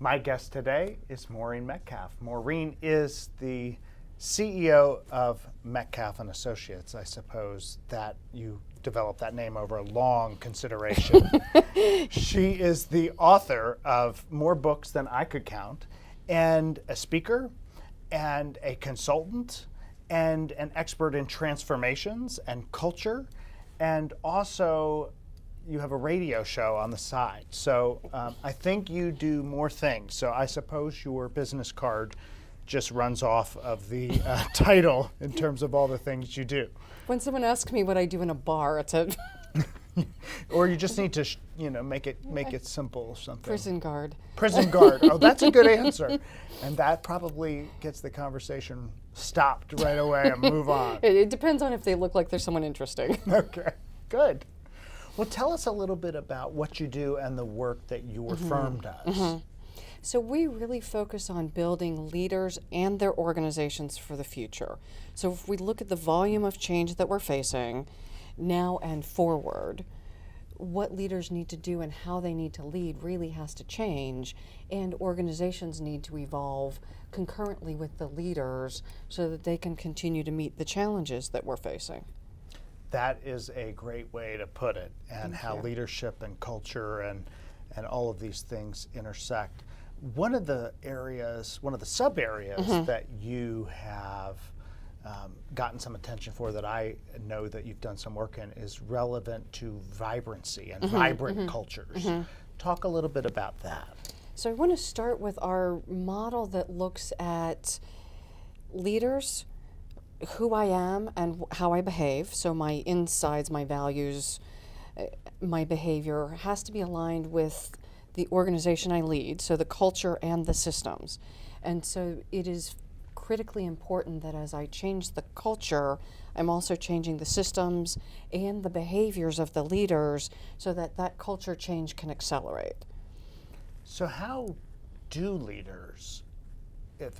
My guest today is Maureen Metcalf. Maureen is the CEO of Metcalf and Associates. I suppose that you developed that name over a long consideration. She is the author of more books than I could count, and a speaker, and a consultant, and an expert in transformations and culture, and also you have a radio show on the side. So I think you do more things. So I suppose your business card just runs off of the title in terms of all the things you do. When someone asks me what I do in a bar, it's a or you just need to, make it simple. Something. prison guard. Prison guard. Oh, that's a good answer, and that probably gets the conversation stopped right away and move on. It depends on if they look like they're someone interesting. Okay, good. Well, tell us a little bit about what you do and the work that your firm does. So we really focus on building leaders and their organizations for the future. So if we look at the volume of change that we're facing now and forward, what leaders need to do and how they need to lead really has to change, and organizations need to evolve concurrently with the leaders so that they can continue to meet the challenges that we're facing. That is a great way to put it, and how leadership and culture and all of these things intersect. One of the sub areas that you have gotten some attention for, that I know that you've done some work in, is relevant to vibrancy and vibrant cultures. Talk a little bit about that. So I want to start with our model that looks at leaders, who I am and how I behave. So my insides, my values, my behavior has to be aligned with the organization I lead, so the culture and the systems. And so it is critically important that as I change the culture, I'm also changing the systems and the behaviors of the leaders so that that culture change can accelerate. So how do leaders,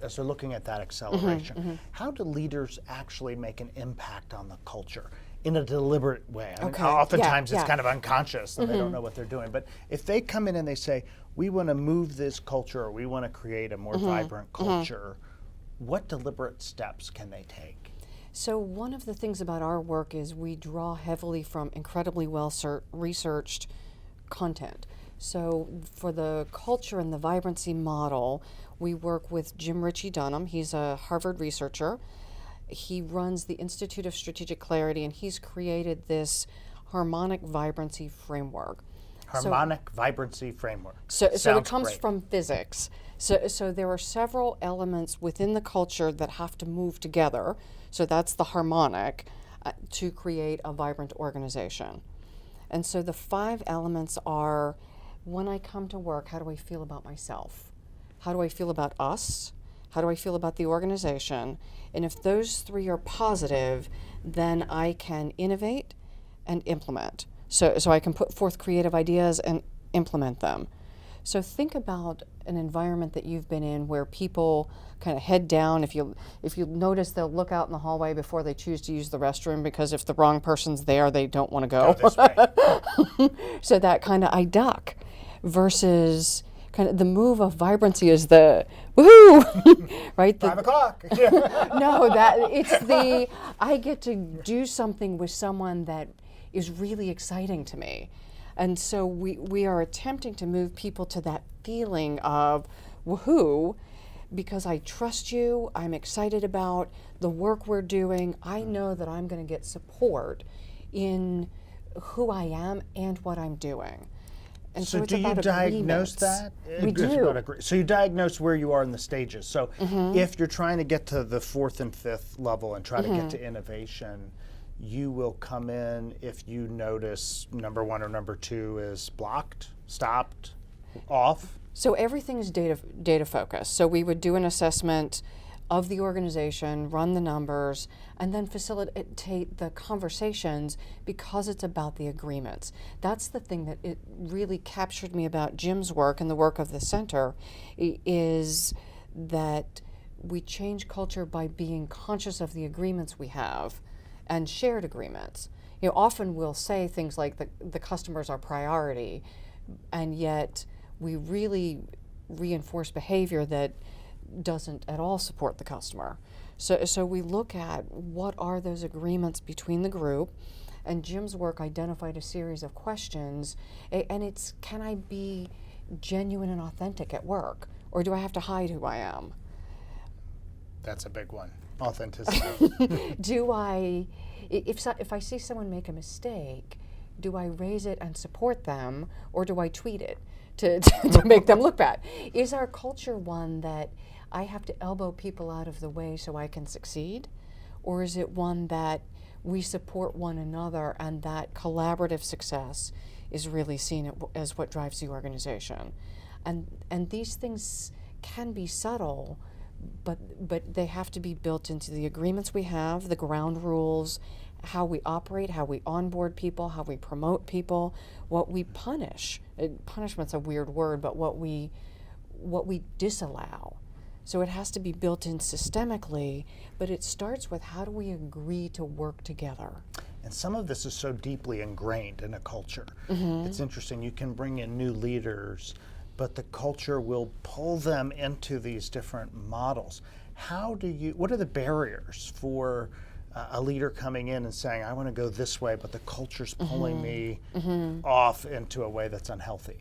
as they're looking at that acceleration, how do leaders actually make an impact on the culture in a deliberate way? I mean, oftentimes it's kind of unconscious and they don't know what they're doing. But if they come in and they say, we want to move this culture, or we want to create a more vibrant culture, what deliberate steps can they take? So one of the things about our work is we draw heavily from incredibly well researched content. So for the culture and the vibrancy model, we work with Jim Ritchie Dunham. He's a Harvard researcher. He runs the Institute of Strategic Clarity, and he's created this harmonic vibrancy framework. Harmonic vibrancy framework. So it comes great. from physics. So there are several elements within the culture that have to move together. So that's the harmonic to create a vibrant organization. And so the 5 elements are: when I come to work, how do I feel about myself? How do I feel about us? How do I feel about the organization? And if those 3 are positive, then I can innovate and implement. So I can put forth creative ideas and implement them. So think about an environment that you've been in where people kind of head down. If you notice, they'll look out in the hallway before they choose to use the restroom, because if the wrong person's there, they don't want to go. This way. So that kind of I duck, versus kind of the move of vibrancy is the woohoo, right? 5 o'clock. No, it's the I get to do something with someone that is really exciting to me. And so we are attempting to move people to that feeling of woohoo, because I trust you, I'm excited about the work we're doing, I know that I'm going to get support in who I am and what I'm doing. And so it's do you about diagnose that? We do. So you diagnose where you are in the stages. So if you're trying to get to the 4th and 5th level and try to get to innovation, you will come in if you notice number 1 or number 2 is blocked, stopped, off. So everything is data focused. So we would do an assessment of the organization, run the numbers, and then facilitate the conversations, because it's about the agreements. That's the thing that it really captured me about Jim's work and the work of the center, is that we change culture by being conscious of the agreements we have and shared agreements. Often we'll say things like the customers are priority, and yet we really reinforce behavior that doesn't at all support the customer. So we look at what are those agreements between the group, and Jim's work identified a series of questions, and it's, can I be genuine and authentic at work, or do I have to hide who I am? That's a big one. Authenticity. Do I, if I see someone make a mistake, do I raise it and support them, or do I tweet it to make them look bad? Is our culture one that I have to elbow people out of the way so I can succeed? Or is it one that we support one another and that collaborative success is really seen as what drives the organization? And these things can be subtle, but they have to be built into the agreements we have, the ground rules, how we operate, how we onboard people, how we promote people, what we punish. Punishment's a weird word, but what we disallow. So it has to be built in systemically, but it starts with how do we agree to work together? And some of this is so deeply ingrained in a culture. It's interesting, you can bring in new leaders, but the culture will pull them into these different models. What are the barriers for a leader coming in and saying, I want to go this way, but the culture's pulling me off into a way that's unhealthy?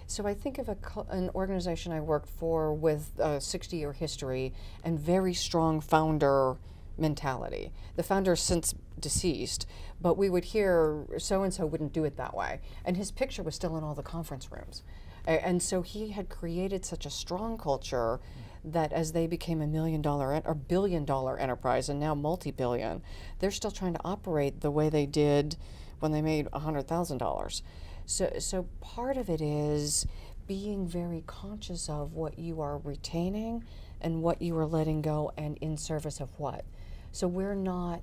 So I think of an organization I worked for with a 60-year history and very strong founder mentality. The founder is since deceased, but we would hear so-and-so wouldn't do it that way. And his picture was still in all the conference rooms. And so he had created such a strong culture that as they became $1 million or $1 billion enterprise and now multi-billion, they're still trying to operate the way they did when they made $100,000. So part of it is being very conscious of what you are retaining and what you are letting go and in service of what. So we're not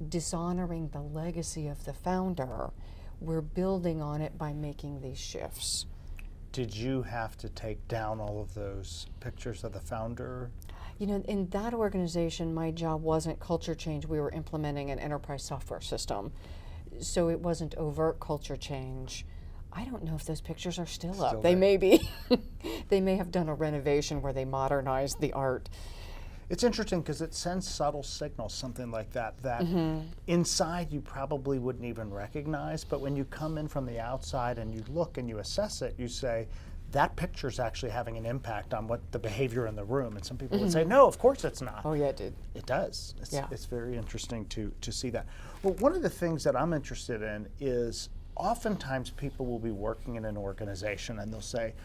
dishonoring the legacy of the founder, we're building on it by making these shifts. Did you have to take down all of those pictures of the founder? You know, in that organization, my job wasn't culture change. We were implementing an enterprise software system. So it wasn't overt culture change. I don't know if those pictures are still up. They may be. They may have done a renovation where they modernized the art. It's interesting because it sends subtle signals, something like that inside you probably wouldn't even recognize, but when you come in from the outside and you look and you assess it, you say, that picture's actually having an impact on what the behavior in the room. And some people would say, no, of course it's not. Oh yeah, it did. It does. It's very interesting to see that. Well, one of the things that I'm interested in is oftentimes people will be working in an organization and they'll say,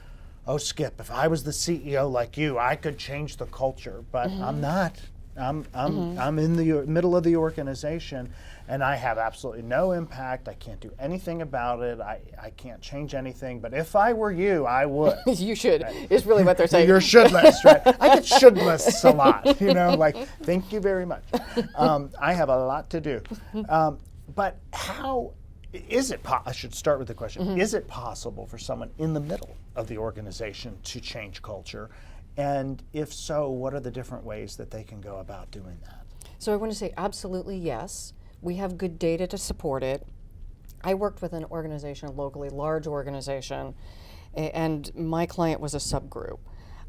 oh, Skip, if I was the CEO like you, I could change the culture, but I'm not. I'm in the middle of the organization and I have absolutely no impact. I can't do anything about it. I can't change anything, but if I were you, I would. You should, is really what they're saying. Your should list, right? I get should lists a lot, like, thank you very much. I have a lot to do. But how is it, I should start with the question, is it possible for someone in the middle of the organization to change culture? And if so, what are the different ways that they can go about doing that? So I want to say absolutely yes. We have good data to support it. I worked with an organization locally, large organization, and my client was a subgroup.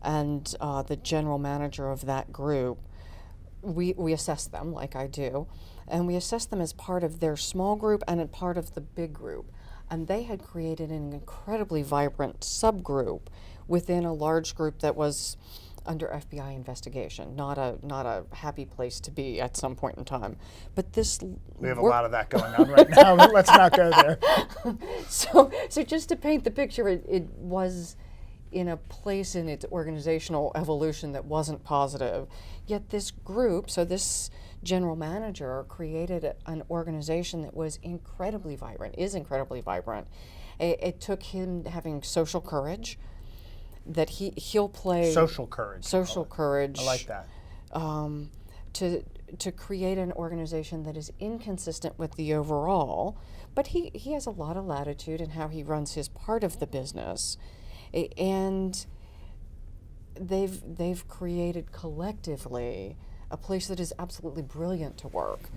And the general manager of that group, we assessed them like I do, and we assessed them as part of their small group and a part of the big group. And they had created an incredibly vibrant subgroup within a large group that was under FBI investigation, not a happy place to be at some point in time. But this we have a lot of that going on right now. Let's not go there. So just to paint the picture, it was in a place in its organizational evolution that wasn't positive. Yet this group, so this general manager created an organization that was incredibly vibrant, is incredibly vibrant. It took him having social courage, that he'll play social courage. I like that. To create an organization that is inconsistent with the overall, but he has a lot of latitude in how he runs his part of the business, and they've created collectively a place that is absolutely brilliant to work,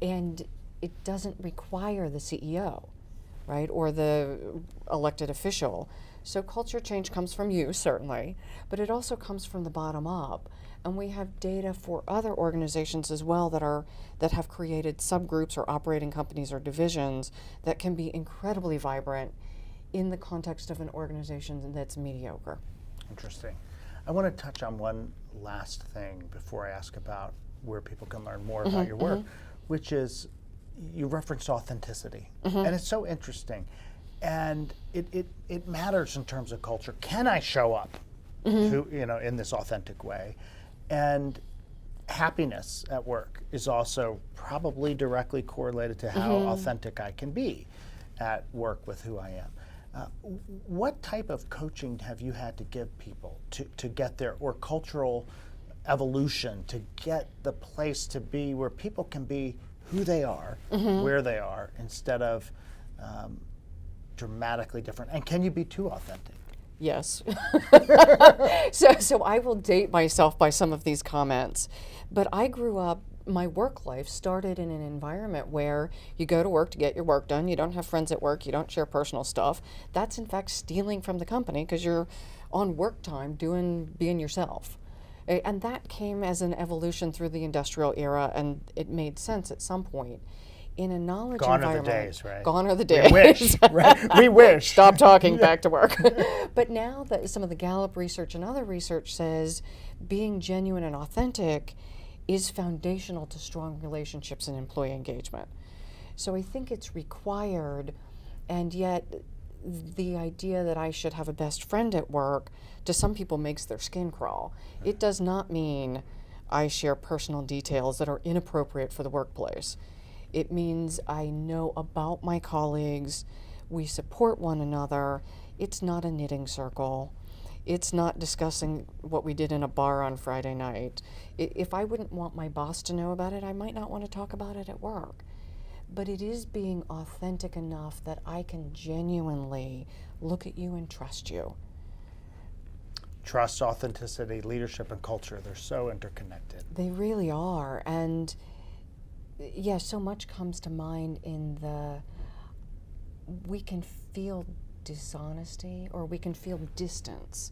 and it doesn't require the CEO, right, or the elected official. So culture change comes from you, certainly, but it also comes from the bottom up. And we have data for other organizations as well that have created subgroups or operating companies or divisions that can be incredibly vibrant in the context of an organization that's mediocre. Interesting. I want to touch on one last thing before I ask about where people can learn more about your work, which is you referenced authenticity. And it's so interesting. And it matters in terms of culture. Can I show up in this authentic way? And happiness at work is also probably directly correlated to how authentic I can be at work with who I am. What type of coaching have you had to give people to get there, or cultural evolution to get the place to be where people can be who they are, where they are, instead of dramatically different? And can you be too authentic? Yes. So I will date myself by some of these comments, but I grew up, my work life started in an environment where you go to work to get your work done, you don't have friends at work, you don't share personal stuff. That's in fact stealing from the company because you're on work time being yourself. And that came as an evolution through the industrial era, and it made sense at some point. In a knowledge Gone environment, are the days, right? Gone are the days. We wish, right? We wish. Stop talking, back to work. But now that some of the Gallup research and other research says being genuine and authentic is foundational to strong relationships and employee engagement. So I think it's required, and yet the idea that I should have a best friend at work to some people makes their skin crawl. It does not mean I share personal details that are inappropriate for the workplace. It means I know about my colleagues, we support one another. It's not a knitting circle. It's not discussing what we did in a bar on Friday night. If I wouldn't want my boss to know about it, I might not want to talk about it at work. But it is being authentic enough that I can genuinely look at you and trust you. Trust, authenticity, leadership, and culture, they're so interconnected. They really are. And yeah, so much comes to mind we can feel dishonesty, or we can feel distance,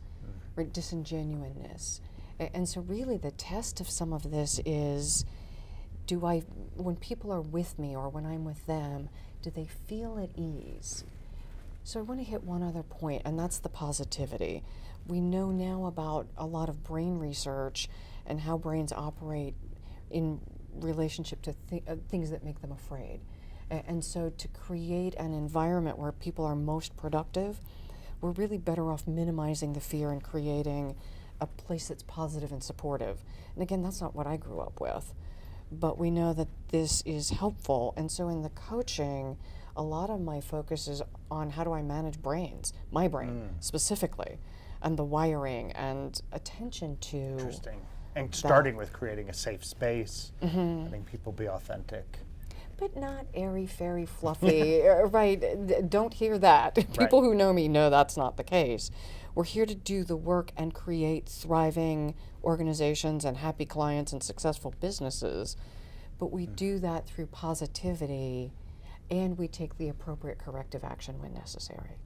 or disingenuineness. And so really the test of some of this is, when people are with me or when I'm with them, do they feel at ease? So I want to hit one other point, and that's the positivity. We know now about a lot of brain research and how brains operate in relationship to things that make them afraid. And so to create an environment where people are most productive, we're really better off minimizing the fear and creating a place that's positive and supportive. And again, that's not what I grew up with, but we know that this is helpful. And so in the coaching, a lot of my focus is on how do I manage brains, my brain specifically, and the wiring and attention to. Interesting. And starting with creating a safe space, letting people be authentic. But not airy, fairy, fluffy, right? Don't hear that. People who know me know that's not the case. We're here to do the work and create thriving organizations and happy clients and successful businesses. But we do that through positivity, and we take the appropriate corrective action when necessary.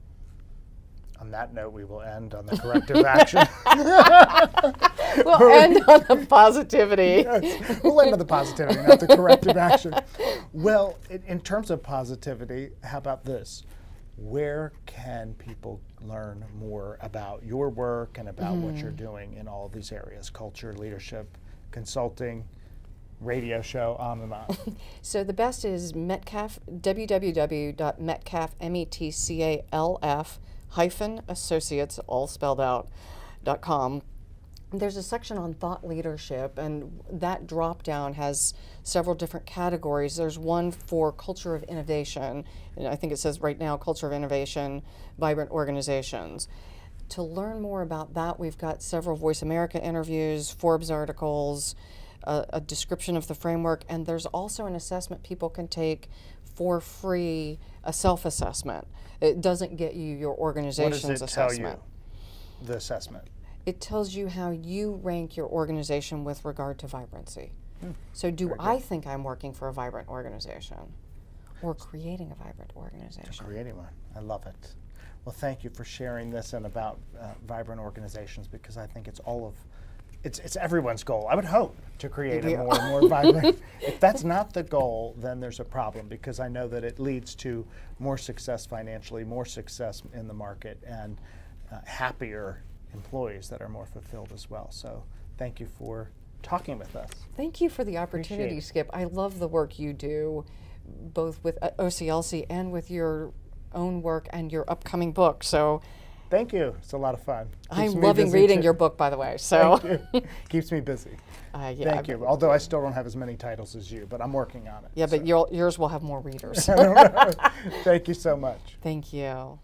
On that note, we will end on the corrective action. We'll end on the positivity. Yes, we'll end on the positivity, not the corrective action. Well, in terms of positivity, how about this? Where can people learn more about your work and about what you're doing in all of these areas? Culture, leadership, consulting, radio show, on and on. So the best is Metcalf, www.metcalf, METCALF, -associates, all spelled out, .com. There's a section on thought leadership, and that drop down has several different categories. There's one for culture of innovation, and I think it says right now culture of innovation, vibrant organizations. To learn more about that, we've got several Voice America interviews, Forbes articles, a description of the framework, and there's also an assessment people can take for free, a self-assessment. It doesn't get you your organization's What does it assessment. tell you, the assessment? It tells you how you rank your organization with regard to vibrancy. So do I think I'm working for a vibrant organization, or creating a vibrant organization? Creating one. I love it. Well, thank you for sharing this and about vibrant organizations, because I think it's it's everyone's goal. I would hope to create a more and more vibrant. If that's not the goal, then there's a problem, because I know that it leads to more success financially, more success in the market, and happier employees that are more fulfilled as well. So thank you for talking with us. Thank you for the opportunity, Appreciate it. Skip. I love the work you do, both with OCLC and with your own work and your upcoming book. So Thank you. It's a lot of fun. I'm Keeps me loving busy reading too. your book, by the way. So Thank you. Keeps me busy. yeah, Thank you. Although I still don't have as many titles as you, but I'm working on it. Yeah, but yours will have more readers. Thank you so much. Thank you.